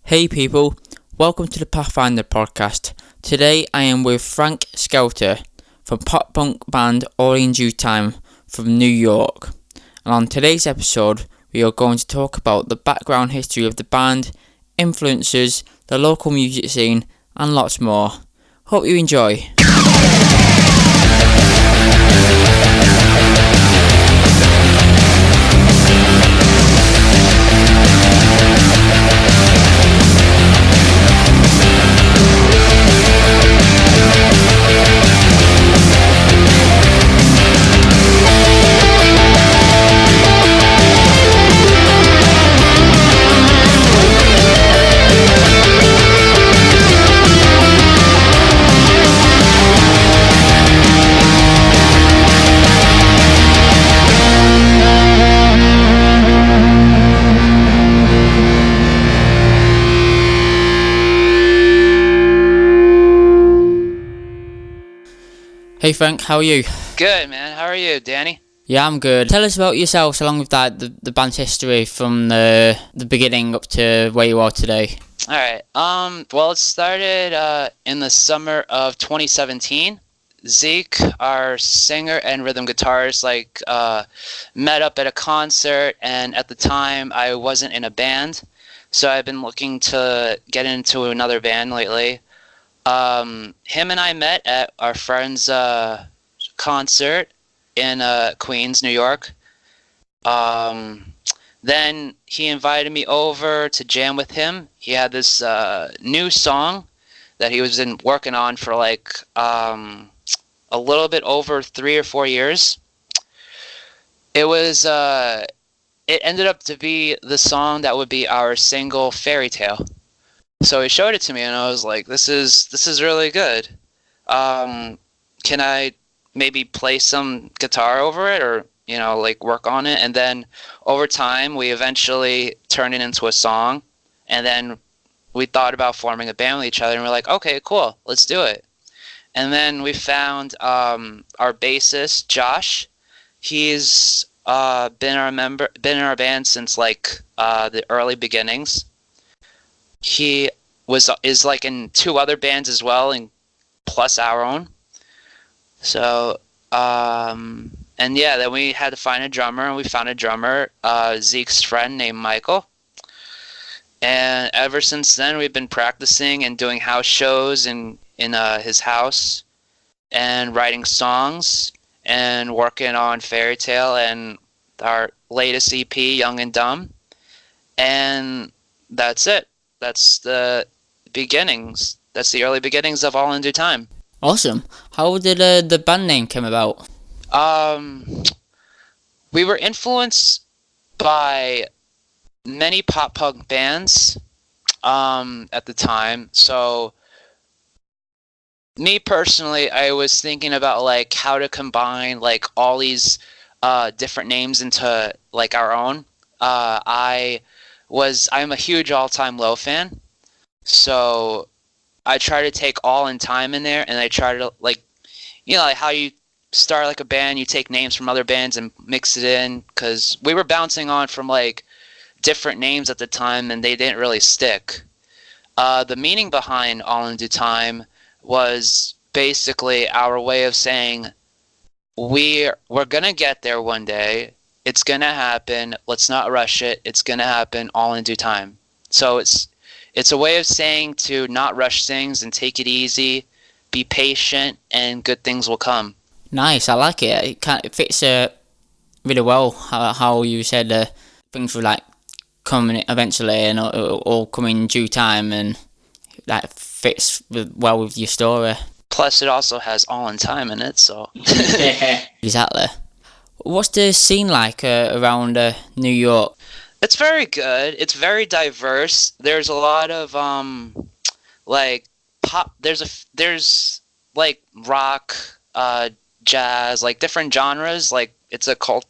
Hey people, welcome to the Pathfinder Podcast. Today I am with Frank Scelta from pop punk band All in Due Time from New York. And on today's episode we are going to talk about the background history of the band, influences, the local music scene and lots more. Hope you enjoy. Hey Frank, how are you? Good, man. How are you, Danny? Yeah, I'm good. Tell us about yourselves along with that, the band's history from the beginning up to where you are today. All right. Well, it started in the summer of 2017. Zeke, our singer and rhythm guitarist, met up at a concert, and at the time I wasn't in a band, so I've been looking to get into another band lately. Him and I met at our friend's concert in Queens, New York. Then he invited me over to jam with him. He had this new song that he was been working on for a little bit over 3 or 4 years. It ended up to be the song that would be our single, Fairy Tale. So he showed it to me, and I was like, "This is really good. Can I maybe play some guitar over it, or work on it?" And then over time, we eventually turned it into a song, and then we thought about forming a band with each other, and we're like, "Okay, cool, let's do it." And then we found our bassist, Josh. He's been in our band since the early beginnings. He is in 2 other bands as well, and plus our own. So then we had to find a drummer, and we found a drummer, Zeke's friend named Michael. And ever since then, we've been practicing and doing house shows in his house, and writing songs, and working on Fairy Tale and our latest EP, Young and Dumb. And that's it. That's the beginnings. That's the early beginnings of All in Due Time. Awesome. How did the band name come about? We were influenced by many pop punk bands at the time. So me personally, I was thinking about how to combine all these different names into our own. I'm a huge All Time Low fan, so I try to take All in Time in there, and I try to how you start a band, you take names from other bands and mix it in, because we were bouncing on from different names at the time, and they didn't really stick. The meaning behind All in Due Time was basically our way of saying we're gonna get there one day. It's going to happen. Let's not rush it. It's going to happen all in due time. So it's a way of saying to not rush things and take it easy, be patient, and good things will come. Nice, I like it. It fits really well how you said things will come eventually and all come in due time, and that fits well with your story. Plus, it also has All in Time in it, so... Exactly. What's the scene like around New York? It's very good. It's very diverse. There's a lot of pop. There's rock, jazz, different genres. It's a cult,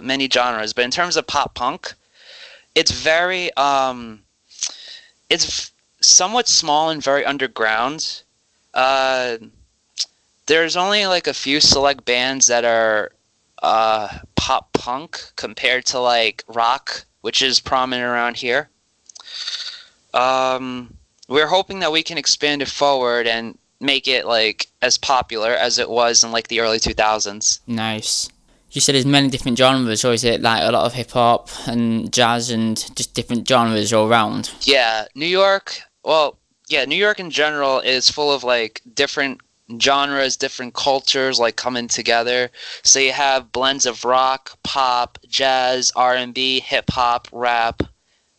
many genres. But in terms of pop punk, it's very it's somewhat small and very underground. There's only a few select bands that are pop punk compared to rock, which is prominent around here. We're hoping that we can expand it forward and make it like as popular as it was in like the early 2000s. Nice. You said there's many different genres, or is it like a lot of hip hop and jazz and just different genres all around? Yeah, New York. Well, yeah, New York in general is full of like different genres, different cultures like coming together. So you have blends of rock, pop, jazz, R&B, hip hop, rap,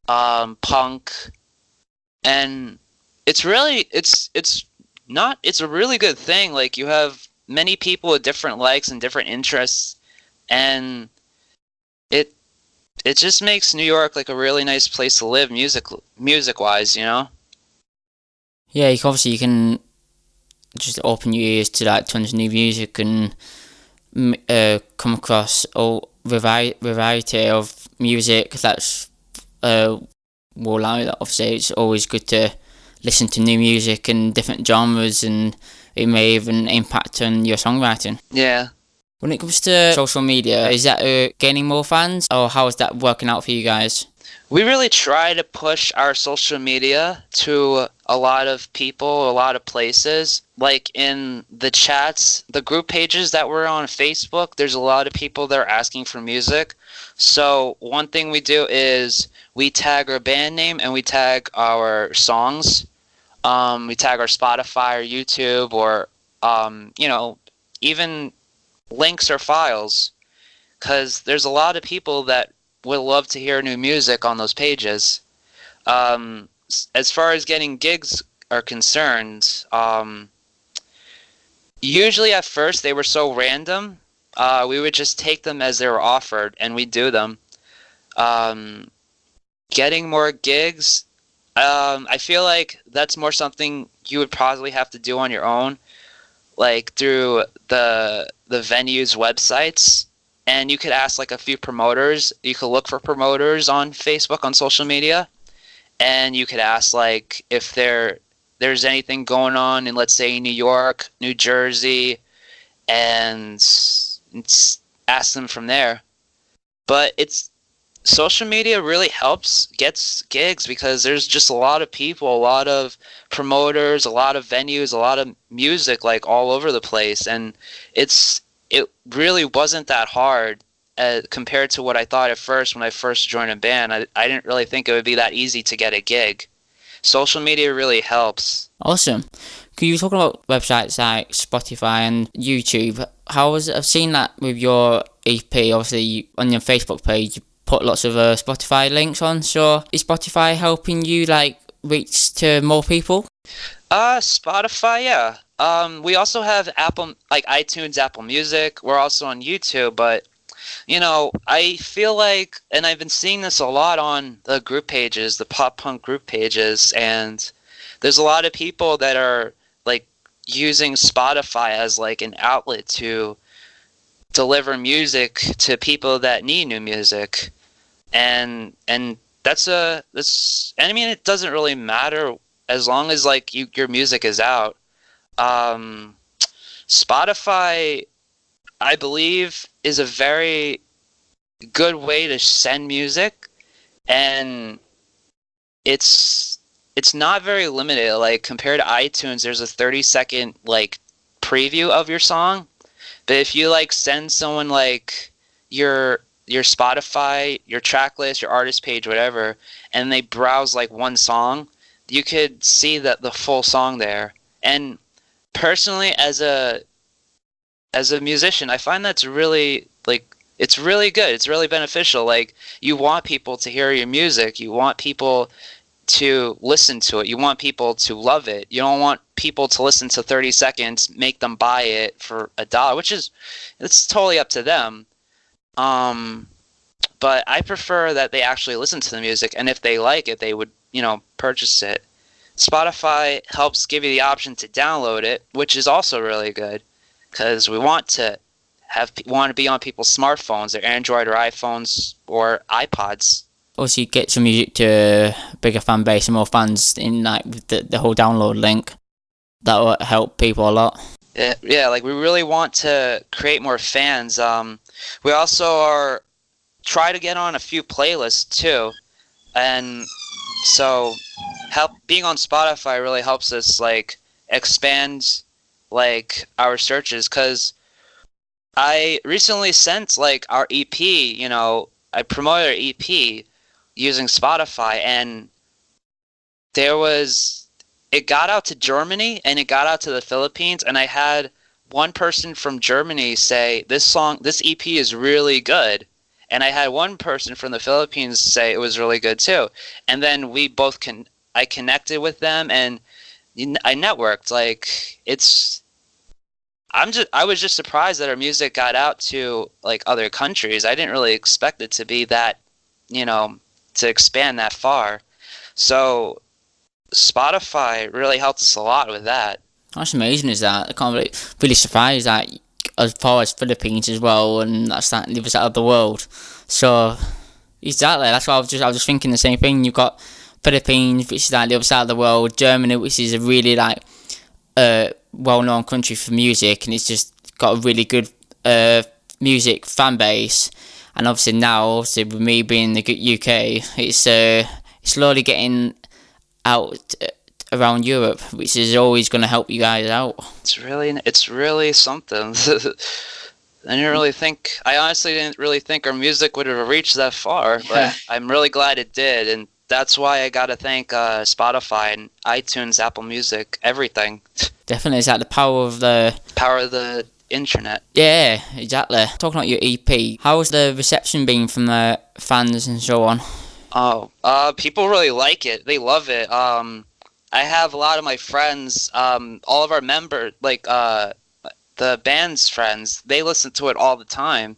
punk, and it's really it's a really good thing. Like you have many people with different likes and different interests, and it it just makes New York like a really nice place to live music wise, you know? Yeah, you can just open your ears to like tons of new music and come across all variety of music that's well, obviously it's always good to listen to new music and different genres, and it may even impact on your songwriting. Yeah. When it comes to social media, is that gaining more fans, or how is that working out for you guys? We really try to push our social media to a lot of people, a lot of places. Like in the chats, the group pages that we're on Facebook, there's a lot of people that are asking for music. So one thing we do is we tag our band name and we tag our songs. We tag our Spotify or YouTube or, even links or files. Because there's a lot of people that would love to hear new music on those pages. As far as getting gigs are concerned, usually at first they were so random, we would just take them as they were offered and we'd do them. Getting more gigs, I feel like that's more something you would probably have to do on your own, like through the venues' websites. And you could ask like a few promoters. You could look for promoters on Facebook, on social media, and you could ask like if there's anything going on in, let's say, New York, New Jersey, and ask them from there. But social media really gets gigs because there's just a lot of people, a lot of promoters, a lot of venues, a lot of music like all over the place, and it really wasn't that hard compared to what I thought at first when I first joined a band. I didn't really think it would be that easy to get a gig. Social media really helps. Awesome. Could you talk about websites like Spotify and YouTube? I've seen that with your EP, obviously on your Facebook page, you put lots of Spotify links on. So is Spotify helping you like reach to more people? Spotify, yeah. We also have Apple, like iTunes, Apple Music. We're also on YouTube, but I feel like, and I've been seeing this a lot on the group pages, the pop punk group pages, and there's a lot of people that are like using Spotify as like an outlet to deliver music to people that need new music, and I mean, it doesn't really matter as long as like your music is out. Spotify, I believe, is a very good way to send music, and it's not very limited. Like compared to iTunes, there's a 30-second like preview of your song, but if you like send someone like your Spotify, your track list, your artist page, whatever, and they browse like one song, you could see the full song there. And personally, as a musician, I find that's really like it's really good. It's really beneficial. Like you want people to hear your music. You want people to listen to it. You want people to love it. You don't want people to listen to 30 seconds, make them buy it for $1, which is it's totally up to them. But I prefer that they actually listen to the music, and if they like it, they would, purchase it. Spotify helps give you the option to download it, which is also really good, because we want to be on people's smartphones, their Android or iPhones or iPods. Also, you get some music to a bigger fan base and more fans in like with the whole download link. That will help people a lot. Yeah, like we really want to create more fans. We also try to get on a few playlists too, and So being on Spotify really helps us like expand like our searches, because I recently sent like our EP, I promoted our EP using Spotify, and it got out to Germany and it got out to the Philippines, and I had one person from Germany say this EP is really good, and I had one person from the Philippines say it was really good too, and then I connected with them and I networked. Like I was just surprised that our music got out to like other countries. I didn't really expect it to be that, to expand that far. So Spotify really helped us a lot with that. That's amazing, is that? I can't really surprised that as far as Philippines as well, and that's that the other side of the world. So exactly, that's why I was just thinking the same thing. You've got Philippines, which is like the other side of the world, Germany, which is a really like well-known country for music, and it's just got a really good music fan base. And obviously now, with me being in the UK, it's slowly getting out around Europe, which is always going to help you guys out. It's really something. I honestly didn't really think our music would have reached that far, but I'm really glad it did, and that's why I gotta thank Spotify and iTunes, Apple Music, everything. Definitely, it's like the power of the internet. Yeah, exactly. Talking about your EP, how's the reception been from the fans and so on? Oh, people really like it. They love it. I have a lot of my friends, all of our members, like the band's friends, they listen to it all the time.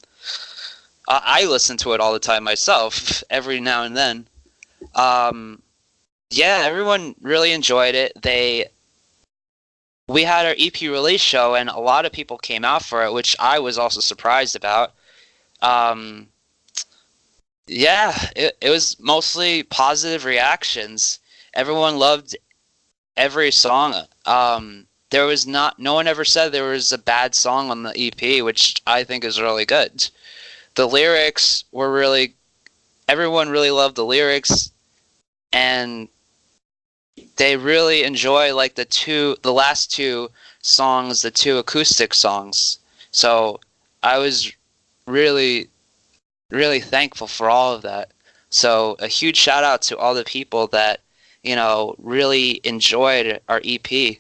I listen to it all the time myself, every now and then. Yeah, everyone really enjoyed it. We had our EP release show, and a lot of people came out for it, which I was also surprised about. Yeah, it was mostly positive reactions. Everyone loved every song. No one ever said there was a bad song on the EP, which I think is really good. The lyrics were everyone really loved the lyrics, and they really enjoy like the last two songs, the two acoustic songs. So I was really, really thankful for all of that. So a huge shout out to all the people that, really enjoyed our EP.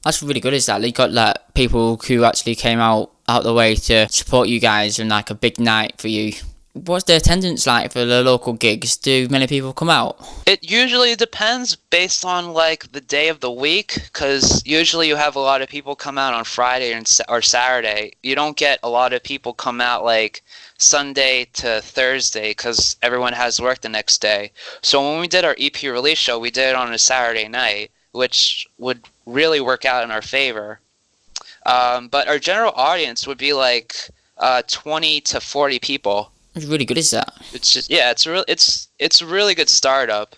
That's really good, is that? You got like people who actually came out the way to support you guys and like a big night for you. What's the attendance like for the local gigs? Do many people come out? It usually depends based on like the day of the week, because usually you have a lot of people come out on Friday or Saturday. You don't get a lot of people come out like Sunday to Thursday because everyone has work the next day. So when we did our EP release show, we did it on a Saturday night, which would really work out in our favor. But our general audience would be like 20 to 40 people. It's really good, is that? It's just it's a really good startup,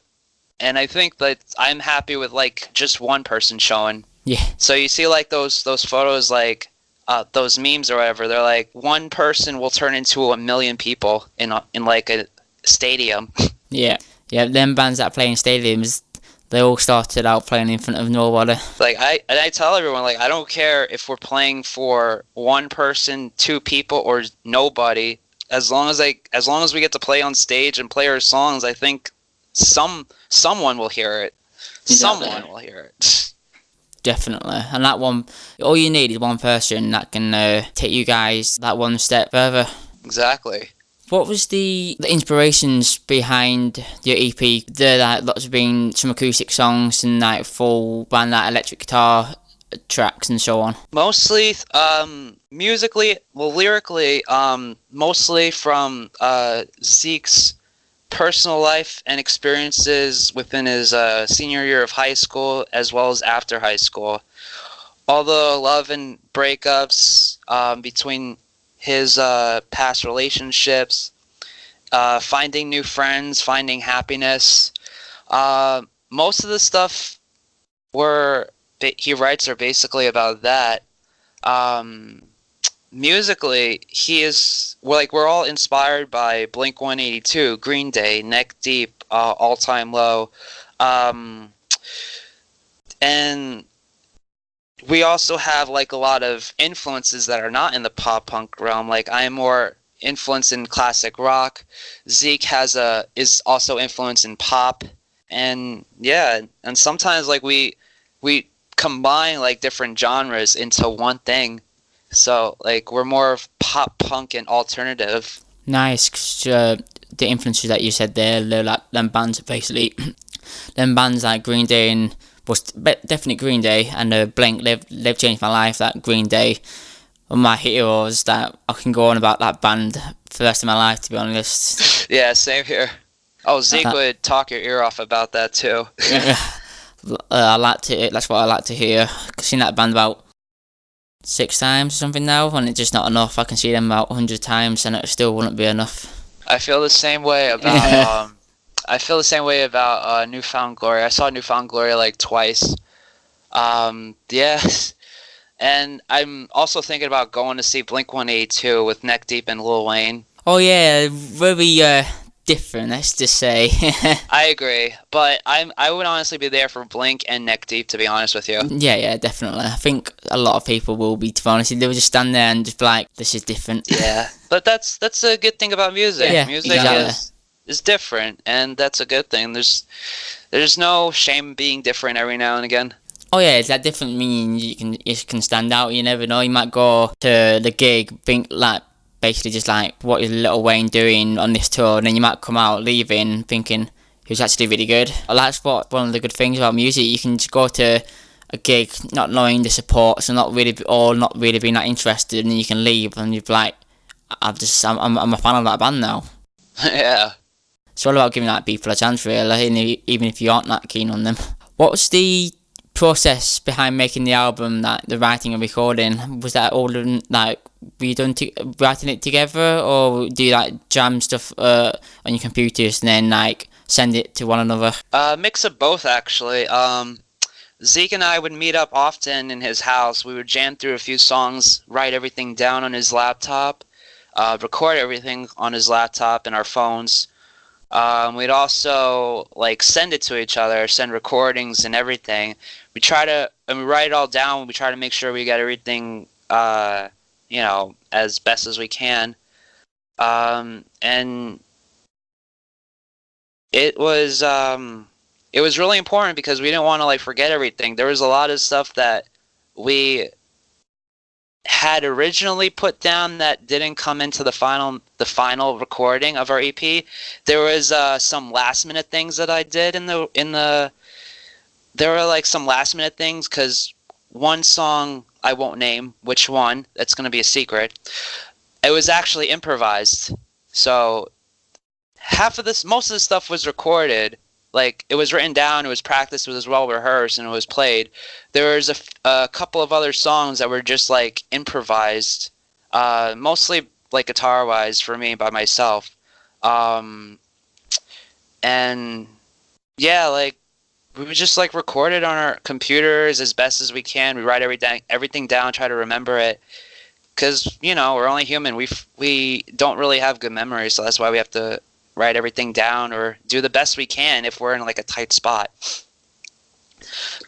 and I think that I'm happy with like just one person showing. Yeah. So you see like those photos, like those memes or whatever. They're like one person will turn into 1 million people in like a stadium. Yeah. Them bands that play in stadiums, they all started out playing in front of nobody. Like I tell everyone, like, I don't care if we're playing for one person, two people, or nobody. As long as we get to play on stage and play our songs, I think someone will hear it. Someone will hear it. Definitely. And that one, all you need is one person that can take you guys that one step further. Exactly. What was the inspirations behind your EP? There like lots of been some acoustic songs and like full band like electric guitar tracks and so on. Mostly lyrically, mostly from Zeke's personal life and experiences within his senior year of high school as well as after high school. All the love and breakups between his past relationships, finding new friends, finding happiness. Most of the stuff he writes are basically about that. musically, we're all inspired by Blink-182, Green Day, Neck Deep, All Time Low, um, and we also have like a lot of influences that are not in the pop punk realm. Like I am more influenced in classic rock. Zeke is also influenced in pop, and yeah, and sometimes like we combine like different genres into one thing. So like we're more of pop punk and alternative. Nice, 'cause, the influences that you said there, like them bands basically, them bands like Green Day and definitely Green Day and Blink, they've changed my life. That Green Day are my heroes. That I can go on about that band for the rest of my life, to be honest. Yeah, same here. Oh, Zeke would talk your ear off about that too. I like to. That's what I like to hear. I've seen that band about 6 times or something now, and it's just not enough. I can see them about 100 times, and it still wouldn't be enough. I feel the same way about Newfound Glory. I saw Newfound Glory like twice. Yeah, and I'm also thinking about going to see Blink-182 with Neck Deep and Lil Wayne. Oh yeah, very different. Let's just say. I agree, but I would honestly be there for Blink and Neck Deep, to be honest with you. Yeah, definitely. I think a lot of people will be, to be honest. They will just stand there and just be like, "This is different." Yeah, but that's a good thing about music. Yeah, music exactly. is different, and that's a good thing. There's no shame being different every now and again. Oh yeah, it's that different meaning you can stand out. You never know. You might go to the gig, think like basically just like what is Lil Wayne doing on this tour, and then you might come out leaving thinking he was actually really good. Well, that's one of the good things about music. You can just go to a gig not knowing the support, so not really being that interested, and you can leave and you're like, I'm a fan of that band now. Yeah. It's all about giving like people a chance, really, and even if you aren't that keen on them. What's the process behind making the album, like the writing and recording? Was that all done, like, were you writing it together, or do you like jam stuff on your computers and then like send it to one another? Mix of both, actually. Zeke and I would meet up often in his house. We would jam through a few songs, write everything down on his laptop, record everything on his laptop and our phones. We'd also like send it to each other, send recordings and everything. We write it all down. We try to make sure we get everything, as best as we can. And it was really important because we didn't want to like forget everything. There was a lot of stuff that we had originally put down that didn't come into the final recording of our EP. There was some last minute things that I did there were like some last minute things, because one song, I won't name which one, that's going to be a secret, it was actually improvised. So most of the stuff was recorded. Like, it was written down, it was practiced, it was well rehearsed, and it was played. There was a couple of other songs that were just, like, improvised, mostly, like, guitar-wise for me by myself. And, yeah, like, we would just, like, record it on our computers as best as we can. We write everything down, try to remember it. Because, we're only human. We don't really have good memory, so that's why we have to write everything down or do the best we can if we're in like a tight spot.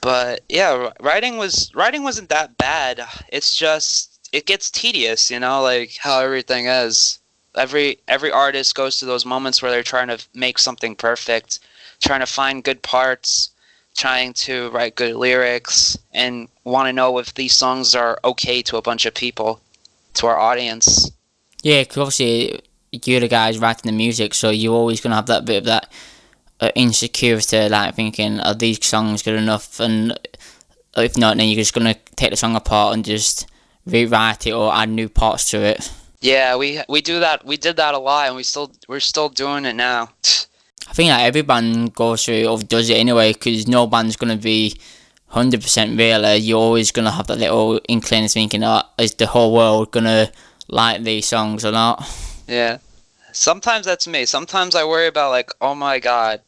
But yeah, writing wasn't that bad. It's just it gets tedious, like how everything is. Every artist goes through those moments where they're trying to make something perfect, trying to find good parts, trying to write good lyrics, and want to know if these songs are okay to a bunch of people, to our audience. Yeah, because obviously you're the guys writing the music, so you're always going to have that bit of that insecurity, like thinking, are these songs good enough? And if not, then you're just going to take the song apart and just rewrite it or add new parts to it. Yeah, we do that. We did that a lot, and we're still doing it now. I think that every band goes through it or does it anyway, because no band's going to be 100% really. You're always going to have that little inkling thinking, is the whole world going to like these songs or not? Yeah. Sometimes that's me. Sometimes I worry about like, oh my god,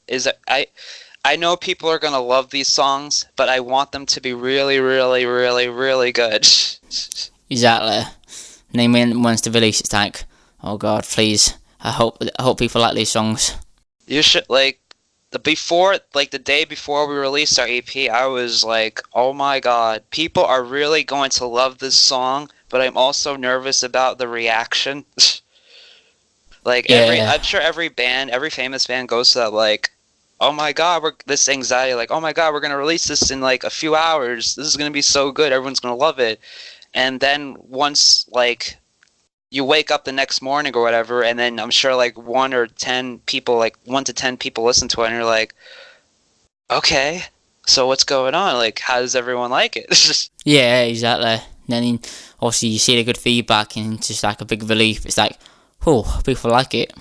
I know people are going to love these songs, but I want them to be really, really, really, really good. Exactly. And then once the release, it's like, oh god, please, I hope people like these songs. You should, like, the day before we released our EP, I was like, oh my god, people are really going to love this song, but I'm also nervous about the reaction. Like, I'm sure every famous band goes to that, like, oh my god, this anxiety, like, oh my god, we're going to release this in, like, a few hours. This is going to be so good. Everyone's going to love it. And then once, like, you wake up the next morning or whatever, and then I'm sure, like, 1 to 10 people listen to it, and you're like, okay, so what's going on? Like, how does everyone like it? Yeah, exactly. And then, obviously, you see the good feedback, and it's just, like, a big relief. It's like, oh, people like it.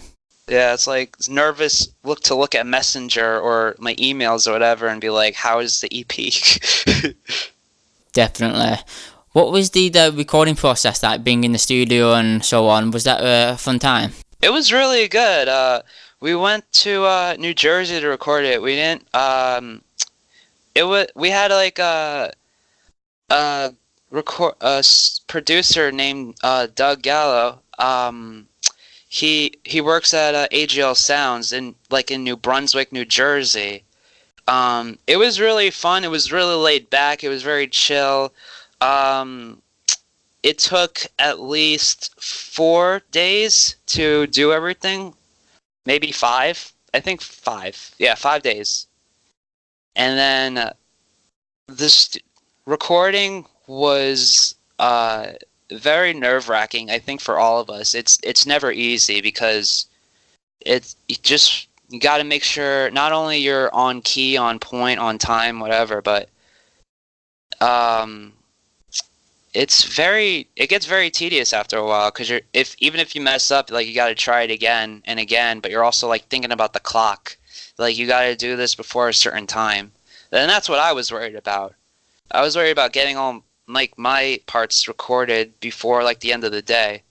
Yeah, it's like nervous look at Messenger or my emails or whatever and be like, how is the EP? Definitely. What was the recording process like, being in the studio and so on? Was that a fun time? It was really good. We went to New Jersey to record it. We didn't. We had like a producer named Doug Gallo. He works at AGL Sounds in New Brunswick, New Jersey. It was really fun. It was really laid back. It was very chill. It took at least 4 days to do everything. Maybe 5. I think 5. Yeah, 5 days. And then this recording was very nerve-wracking, I think, for all of us. It's never easy because you got to make sure not only you're on key, on point, on time, whatever, but it gets very tedious after a while because even if you mess up, like, you got to try it again and again, but you're also like thinking about the clock, like you got to do this before a certain time. And that's what I was worried about. I was worried about getting all like my parts recorded before like the end of the day.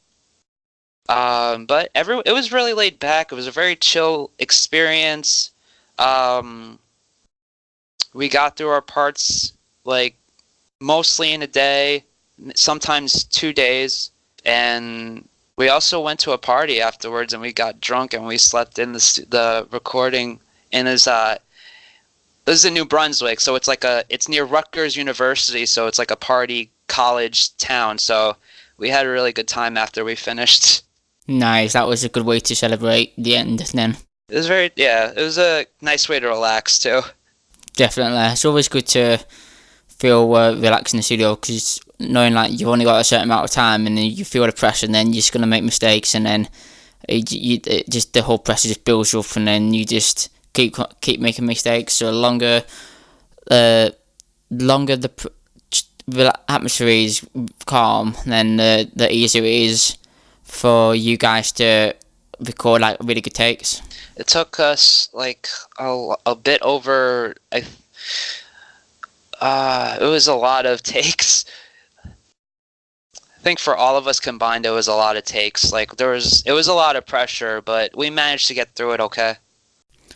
But it was really laid back. It was a very chill experience. We got through our parts like mostly in a day, sometimes 2 days, and we also went to a party afterwards, and we got drunk and we slept in the recording in his this is in New Brunswick, so it's near Rutgers University, so it's like a party college town. So we had a really good time after we finished. Nice, that was a good way to celebrate the end then. It was it was a nice way to relax too. Definitely, it's always good to feel relaxed in the studio because knowing like you've only got a certain amount of time and then you feel the pressure and then you're just going to make mistakes and then it just the whole pressure just builds up and then you just keep making mistakes. So longer the atmosphere is calm, then the easier it is for you guys to record like really good takes. It took us like a bit over. It was a lot of takes. I think for all of us combined, it was a lot of takes. Like it was a lot of pressure, but we managed to get through it okay.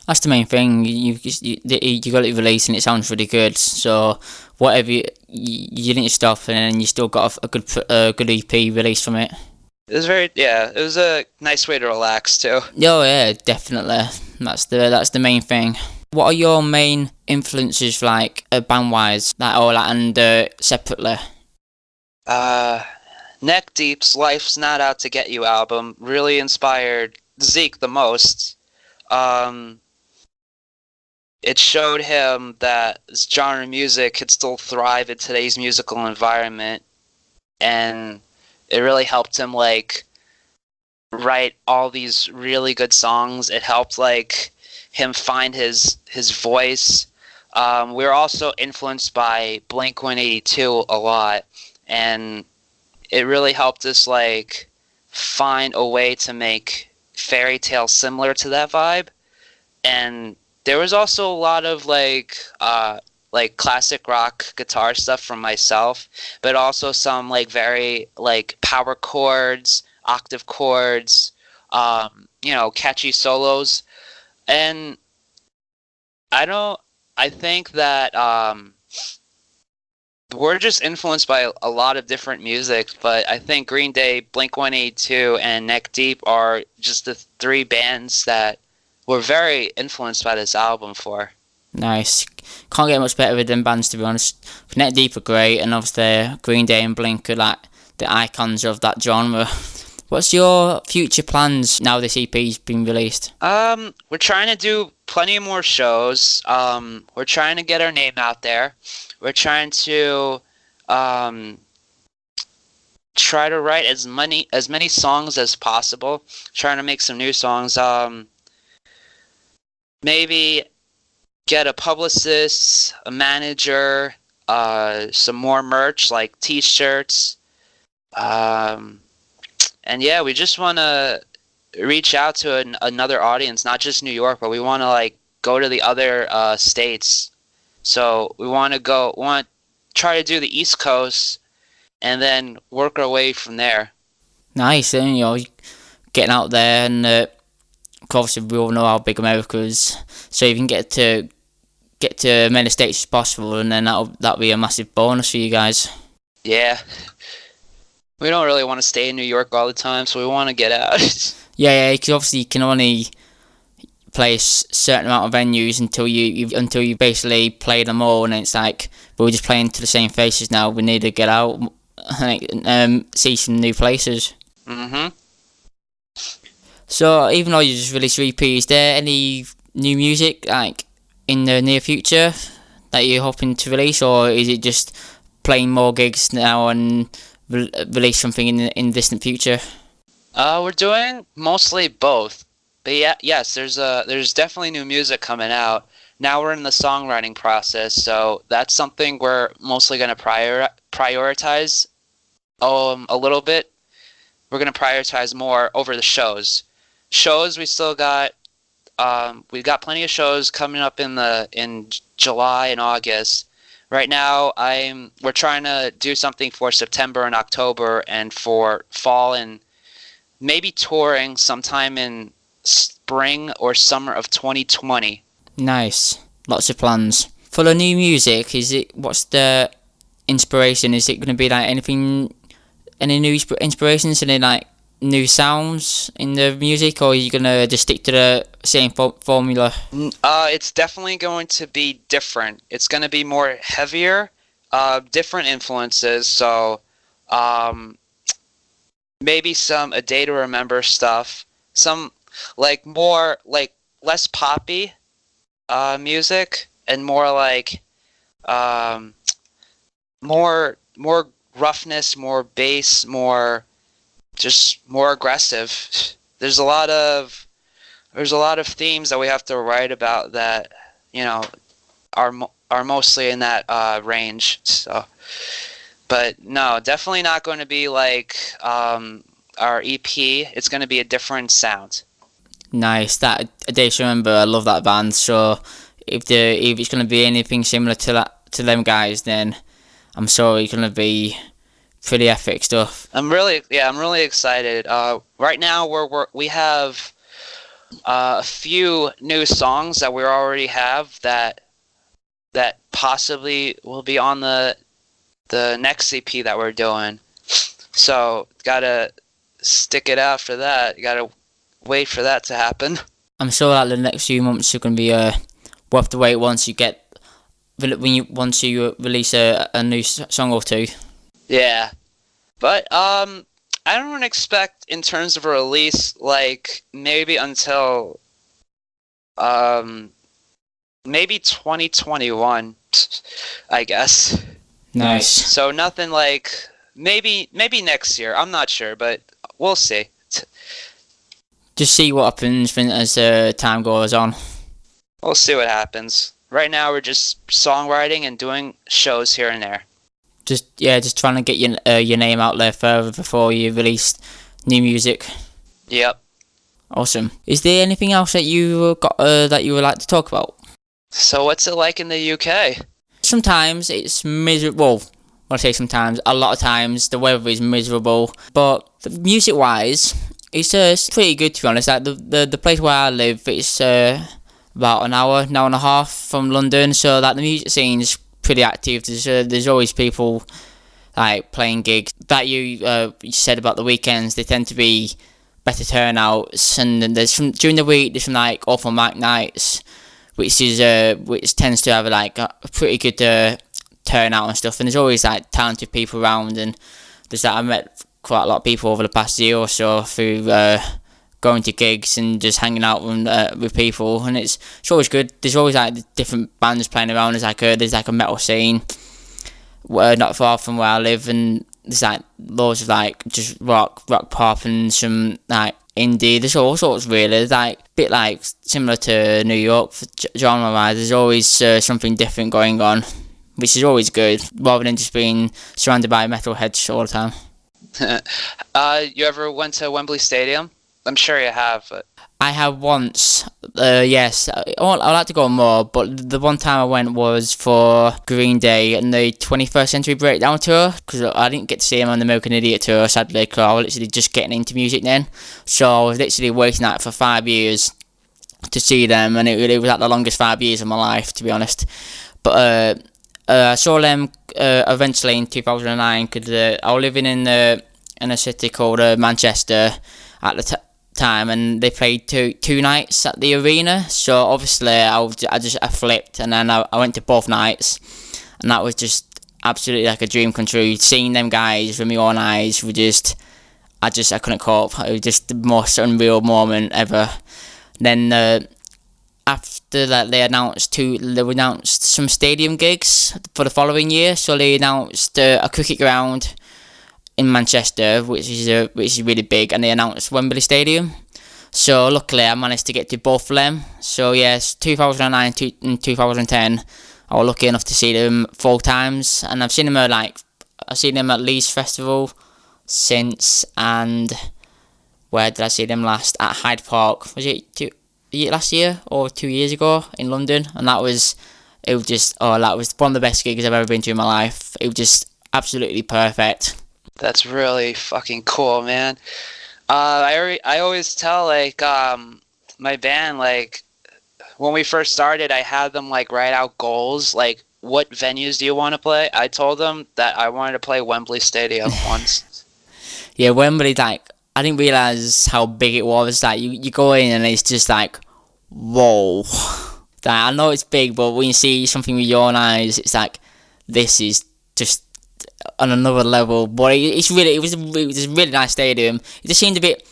That's the main thing. You got it released and it sounds really good. So whatever you didn't stop and then you still got a good EP released from it. It was it was a nice way to relax too. Oh yeah, definitely. That's the main thing. What are your main influences like band wise, and separately? Neck Deep's "Life's Not Out to Get You" album really inspired Zeke the most. It showed him that this genre of music could still thrive in today's musical environment, and it really helped him like write all these really good songs. It helped like him find his voice. We were also influenced by Blink-182 a lot, and it really helped us like find a way to make Fairy Tale similar to that vibe. And there was also a lot of like classic rock guitar stuff from myself, but also some like very like power chords, octave chords, catchy solos. And I think that we're just influenced by a lot of different music, but I think Green Day, Blink-182, and Neck Deep are just the three bands that we're very influenced by this album for. Nice. Can't get much better with them bands, to be honest. Neck Deep are great, and obviously Green Day and Blink are like the icons of that genre. What's your future plans now this EP's been released? We're trying to do plenty more shows. We're trying to get our name out there. We're trying to try to write as many songs as possible. Trying to make some new songs. Maybe get a publicist, a manager, some more merch like T-shirts. And yeah, we just want to reach out to another audience, not just New York, but we want to like go to the other states. So we want to try to do the East Coast, and then work our way from there. Nice, and getting out there, and obviously we all know how big America is. So you can get to as many states as possible, and then that'll be a massive bonus for you guys. Yeah. We don't really want to stay in New York all the time, so we want to get out. Yeah, because obviously you can only play a certain amount of venues until you basically play them all, and it's like we're just playing to the same faces now. We need to get out and see some new places. Mhm. So even though you just released your EP, is there any new music like in the near future that you're hoping to release, or is it just playing more gigs now and release something in the distant future? We're doing mostly both, but yes, there's definitely new music coming out. Now we're in the songwriting process, so that's something we're mostly going to prioritize a little bit. We're going to prioritize more over the shows. Shows we still got. We've got plenty of shows coming up in July and August. Right now, we're trying to do something for September and October, and for fall, and maybe touring sometime in spring or summer of 2020. Nice, lots of plans for the new music. What's the inspiration? Is it going to be like any new inspirations, any like new sounds in the music, or are you going to just stick to the same formula? It's definitely going to be different. It's going to be more heavier, different influences. So maybe some A Day to Remember stuff, some like more like less poppy music, and more like more roughness, more bass, more aggressive. There's a lot of themes that we have to write about that are mostly in that range. So, but no, definitely not going to be like our EP. It's going to be a different sound. Nice. That A Day to Remember, I love that band. So if it's going to be anything similar to them guys, then I'm sure it's going to be pretty epic stuff. I'm really excited. Right now we have a few new songs that we already have that possibly will be on the next EP that we're doing. So gotta stick it out for that. You gotta wait for that to happen. I'm sure that the next few months are gonna be worth the wait once you release a new song or two. Yeah, but I don't expect in terms of a release like maybe until maybe 2021, I guess. Nice. So nothing like maybe next year. I'm not sure, but we'll see. Just see what happens as time goes on. We'll see what happens. Right now we're just songwriting and doing shows here and there. Just trying to get your name out there further before you release new music. Yep. Awesome. Is there anything else that you got that you would like to talk about? So what's it like in the UK? Sometimes it's miserable. When I say sometimes, a lot of times the weather is miserable. But music-wise, it's pretty good, to be honest. Like the place where I live, it's about an hour and a half from London, so that the music scene's pretty active. There's always people like playing gigs. That you said about the weekends, they tend to be better turnouts, and there's during the week there's some like awful mic nights, which tends to have like a pretty good turnout and stuff. And there's always like talented people around, and there's that I met quite a lot of people over the past year or so through going to gigs and just hanging out with people, and it's always good. There's always like different bands playing around. There's like a metal scene not far from where I live, and there's like loads of like just rock pop and some like indie. There's all sorts really. It's like a bit like similar to New York genre wise. There's always something different going on, which is always good, rather than just being surrounded by metalheads all the time. You ever went to Wembley Stadium? I'm sure you have. But I have once, yes. I'd like to go more, but the one time I went was for Green Day and the 21st Century Breakdown tour, because I didn't get to see them on the American Idiot tour, sadly, because I was literally just getting into music then. So I was literally waiting out for 5 years to see them, and it was like the longest 5 years of my life, to be honest. But I saw them eventually in 2009, because I was living in a city called Manchester at the time, and they played two nights at the arena. So obviously I flipped, and then I went to both nights, and that was just absolutely like a dream come true. Seeing them guys with my own eyes were I couldn't cope. It was just the most unreal moment ever. Then after that, they announced some stadium gigs for the following year. So they announced a cricket ground in Manchester, which is really big, and they announced Wembley Stadium. So luckily I managed to get to both of them. So yes, 2009 and 2010 I was lucky enough to see them 4 times, and I've seen them at Leeds Festival since. And where did I see them last? At Hyde Park. Was it last year or 2 years ago in London? And that was one of the best gigs I've ever been to in my life. It was just absolutely perfect. that's really fucking cool, man. I always tell like my band, like when we first started, I had them like write out goals, like what venues do you want to play? I told them that I wanted to play Wembley Stadium once. Yeah, Wembley, like I didn't realise how big it was. Like you go in and it's just like, whoa. Like, I know it's big, but when you see something with your own eyes, it's like, this is just on another level. But it was a really nice stadium. It just seemed a bit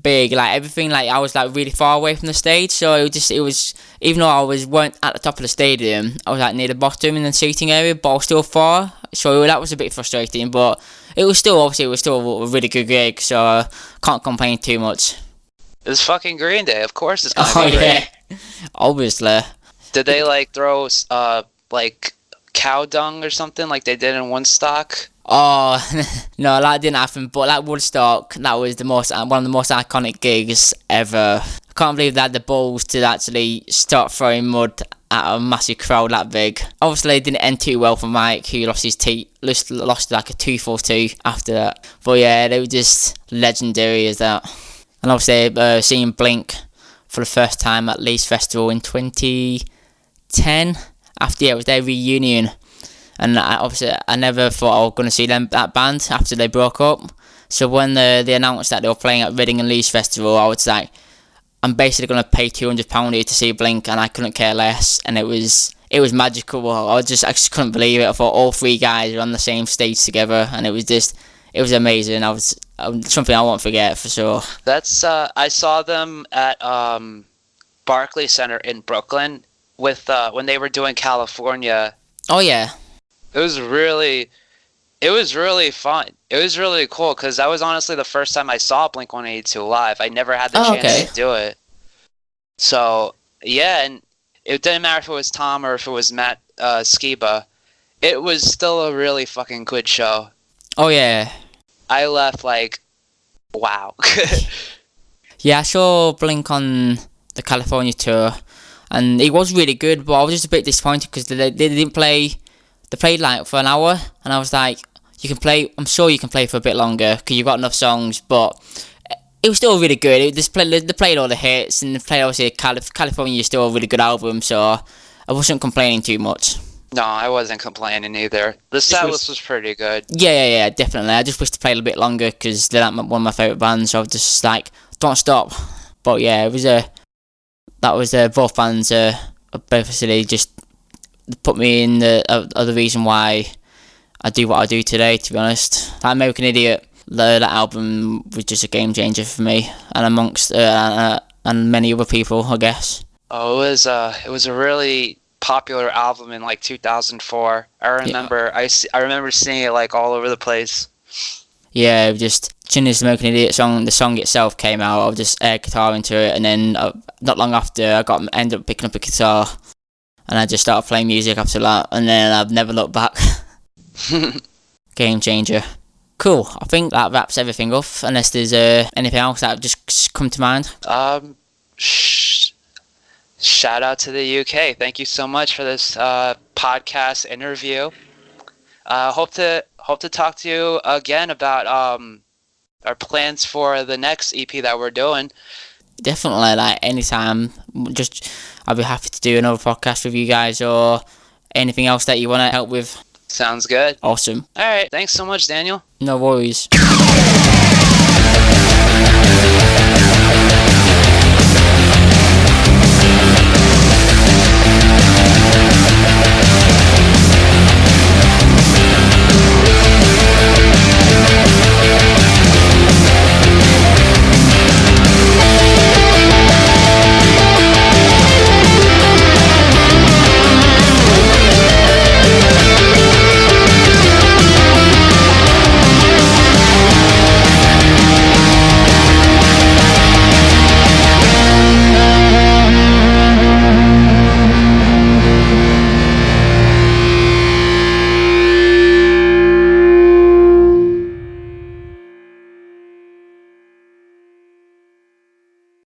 big, like everything. Like I was like really far away from the stage, so it was even though weren't at the top of the stadium, I was like near the bottom in the seating area, but I was still far. So that was a bit frustrating, but it was still a really good gig, so I can't complain too much. It's fucking Green Day, of course it's gonna be great. Yeah, obviously. Did they like throw like cow dung or something like they did in Woodstock? Oh no, that didn't happen. But like Woodstock, that was one of the most iconic gigs ever. I can't believe they had the balls to actually start throwing mud at a massive crowd that big. Obviously, it didn't end too well for Mike, who lost his teeth, lost like a tooth or two after that. But yeah, they were just legendary as that. And obviously, seeing Blink for the first time at Leeds Festival in 2010. It was their reunion. And I never thought I was going to see that band after they broke up. So when they announced that they were playing at Reading and Leeds Festival, I was like, I'm basically going to pay £200 here to see Blink, and I couldn't care less. And it was magical. I just couldn't believe it. I thought all 3 guys were on the same stage together, and it was amazing. Something I won't forget for sure. That's I saw them at Barclays Center in Brooklyn with when they were doing California. Oh yeah. It was really fun. It was really cool because that was honestly the first time I saw Blink-182 live. I never had the chance to do it. So yeah, and it didn't matter if it was Tom or if it was Matt Skiba. It was still a really fucking good show. Oh yeah. I left like, wow. Yeah, I saw Blink on the California tour, and it was really good, but I was just a bit disappointed because they didn't play. They played like for an hour, and I was like, I'm sure you can play for a bit longer because you've got enough songs, but it was still really good. They played all the hits, and they played obviously California is still a really good album, so I wasn't complaining too much. No, I wasn't complaining either. The set list was pretty good. Yeah, definitely. I just wish to play a little bit longer because they're like one of my favourite bands, so I was just like, don't stop. But yeah, it was both bands basically just put me in the other reason why I do what I do today, to be honest. Like American Idiot, that album was just a game changer for me, and amongst and many other people, I guess. Oh, it was a really popular album in like 2004. I remember I remember seeing it like all over the place. Yeah, just as soon as the American Idiot song, the song itself came out, I would just air guitar into it, and then not long after, I ended up picking up a guitar, and I just started playing music after that, and then I've never looked back. Game changer. Cool. I think that wraps everything up, unless there's anything else that just come to mind. Shout out to the UK. Thank you so much for this podcast interview. Hope to talk to you again about our plans for the next EP that we're doing. Definitely, like anytime. I'll be happy to do another podcast with you guys or anything else that you want to help with. Sounds good. Awesome. All right. Thanks so much, Daniel. No worries.